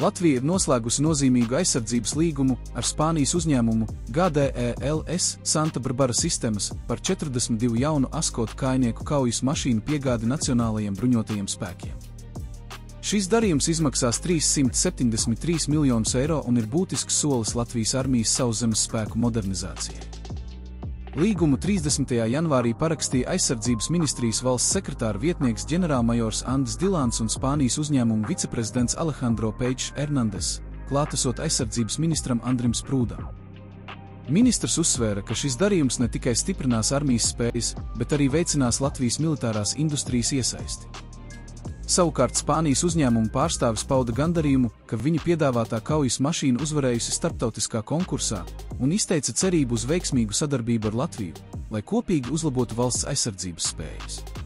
Latvija ir noslēgusi nozīmīgu aizsardzības līgumu ar Spānijas uzņēmumu GDELS Santa Barbara Systems par 42 jaunu Askotu kājnieku kaujas mašīnu piegādi Nacionālajiem bruņotajiem spēkiem. Šis darījums izmaksās 373 miljonus eiro un ir būtisks solis Latvijas armijas sauszemes spēku modernizācijai. Līgumu 30. janvārī parakstīja aizsardzības ministrijas valsts sekretāra vietnieks ģenerālmajors Andis Dilāns un Spānijas uzņēmuma viceprezidents Alejandro Peičs Hernandez, klātesot aizsardzības ministram Andrim Sprūdam. Ministrs uzsvēra, ka šis darījums ne tikai stiprinās armijas spējas, bet arī veicinās Latvijas militārās industrijas iesaisti. Savukārt Spānijas uzņēmuma pārstāvis pauda gandarījumu, ka viņa piedāvātā kaujas mašīna uzvarējusi starptautiskā konkursā un izteica cerību uz veiksmīgu sadarbību ar Latviju, lai kopīgi uzlabotu valsts aizsardzības spējas.